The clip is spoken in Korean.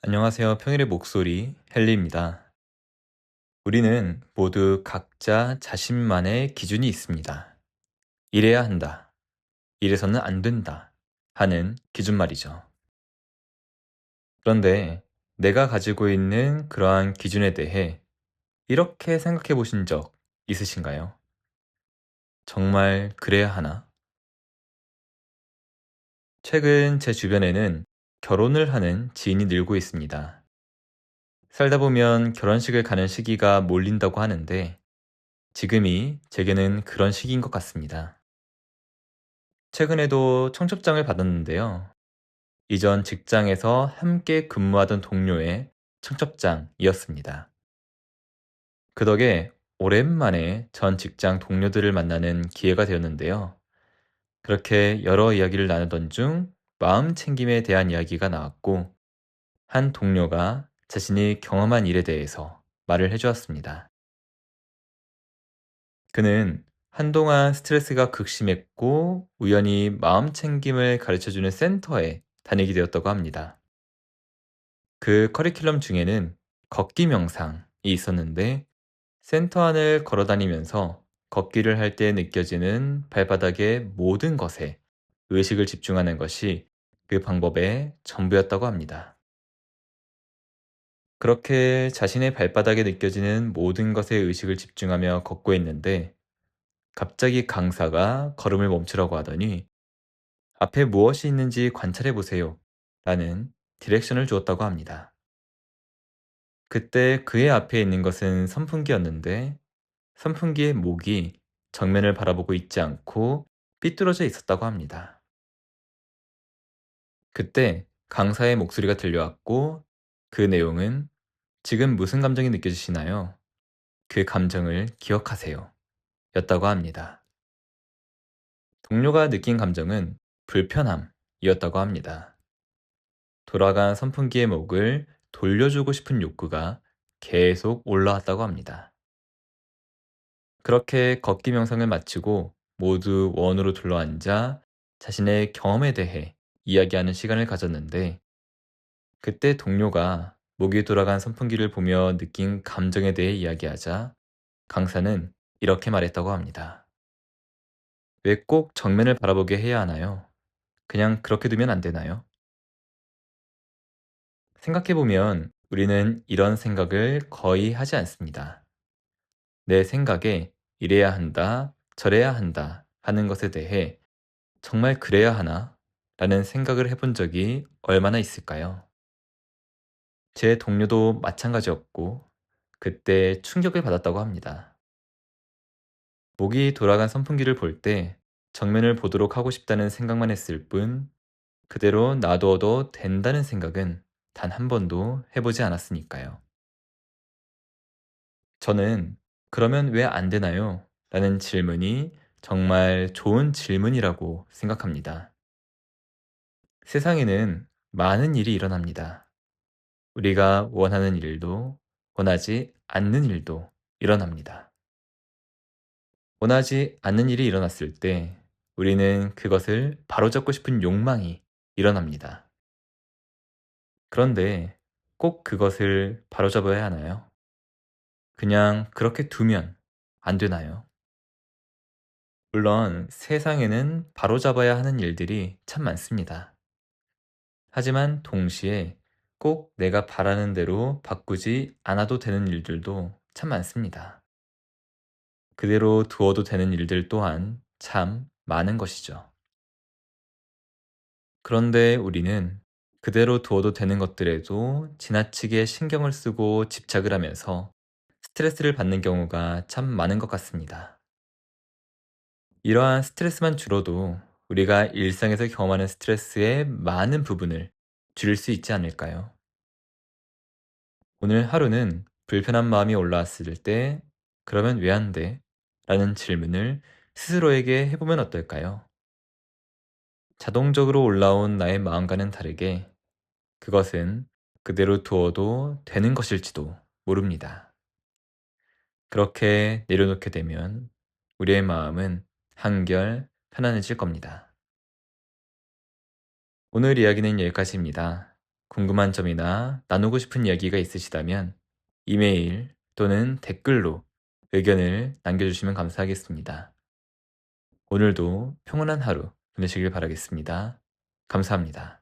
안녕하세요. 평일의 목소리 헨리입니다. 우리는 모두 각자 자신만의 기준이 있습니다. 이래야 한다. 이래서는 안 된다. 하는 기준 말이죠. 그런데 내가 가지고 있는 그러한 기준에 대해 이렇게 생각해 보신 적 있으신가요? 정말 그래야 하나? 최근 제 주변에는 결혼을 하는 지인이 늘고 있습니다. 살다 보면 결혼식을 가는 시기가 몰린다고 하는데 지금이 제게는 그런 시기인 것 같습니다. 최근에도 청첩장을 받았는데요. 이전 직장에서 함께 근무하던 동료의 청첩장이었습니다. 그 덕에 오랜만에 전 직장 동료들을 만나는 기회가 되었는데요. 그렇게 여러 이야기를 나누던 중 마음 챙김에 대한 이야기가 나왔고, 한 동료가 자신이 경험한 일에 대해서 말을 해주었습니다. 그는 한동안 스트레스가 극심했고 우연히 마음 챙김을 가르쳐주는 센터에 다니게 되었다고 합니다. 그 커리큘럼 중에는 걷기 명상이 있었는데 센터 안을 걸어 다니면서 걷기를 할 때 느껴지는 발바닥의 모든 것에 의식을 집중하는 것이 그 방법의 전부였다고 합니다. 그렇게 자신의 발바닥에 느껴지는 모든 것에 의식을 집중하며 걷고 있는데 갑자기 강사가 걸음을 멈추라고 하더니 앞에 무엇이 있는지 관찰해 보세요. 라는 디렉션을 주었다고 합니다. 그때 그의 앞에 있는 것은 선풍기였는데 선풍기의 목이 정면을 바라보고 있지 않고 삐뚤어져 있었다고 합니다. 그때 강사의 목소리가 들려왔고 그 내용은 지금 무슨 감정이 느껴지시나요? 그 감정을 기억하세요. 였다고 합니다. 동료가 느낀 감정은 불편함이었다고 합니다. 돌아간 선풍기의 목을 돌려주고 싶은 욕구가 계속 올라왔다고 합니다. 그렇게 걷기 명상을 마치고 모두 원으로 둘러앉아 자신의 경험에 대해 이야기하는 시간을 가졌는데 그때 동료가 목이 돌아간 선풍기를 보며 느낀 감정에 대해 이야기하자 강사는 이렇게 말했다고 합니다. 왜 꼭 정면을 바라보게 해야 하나요? 그냥 그렇게 두면 안 되나요? 생각해보면 우리는 이런 생각을 거의 하지 않습니다. 내 생각에 이래야 한다, 저래야 한다 하는 것에 대해 정말 그래야 하나? 라는 생각을 해본 적이 얼마나 있을까요? 제 동료도 마찬가지였고, 그때 충격을 받았다고 합니다. 목이 돌아간 선풍기를 볼 때 정면을 보도록 하고 싶다는 생각만 했을 뿐, 그대로 놔두어도 된다는 생각은 단 한 번도 해보지 않았으니까요. 저는 그러면 왜 안 되나요? 라는 질문이 정말 좋은 질문이라고 생각합니다. 세상에는 많은 일이 일어납니다. 우리가 원하는 일도 원하지 않는 일도 일어납니다. 원하지 않는 일이 일어났을 때 우리는 그것을 바로잡고 싶은 욕망이 일어납니다. 그런데 꼭 그것을 바로잡아야 하나요? 그냥 그렇게 두면 안 되나요? 물론 세상에는 바로잡아야 하는 일들이 참 많습니다. 하지만 동시에 꼭 내가 바라는 대로 바꾸지 않아도 되는 일들도 참 많습니다. 그대로 두어도 되는 일들 또한 참 많은 것이죠. 그런데 우리는 그대로 두어도 되는 것들에도 지나치게 신경을 쓰고 집착을 하면서 스트레스를 받는 경우가 참 많은 것 같습니다. 이러한 스트레스만 줄어도 우리가 일상에서 경험하는 스트레스의 많은 부분을 줄일 수 있지 않을까요? 오늘 하루는 불편한 마음이 올라왔을 때, 그러면 왜 안 돼? 라는 질문을 스스로에게 해보면 어떨까요? 자동적으로 올라온 나의 마음과는 다르게 그것은 그대로 두어도 되는 것일지도 모릅니다. 그렇게 내려놓게 되면 우리의 마음은 한결 편안해질 겁니다. 오늘 이야기는 여기까지입니다. 궁금한 점이나 나누고 싶은 이야기가 있으시다면 이메일 또는 댓글로 의견을 남겨주시면 감사하겠습니다. 오늘도 평온한 하루 보내시길 바라겠습니다. 감사합니다.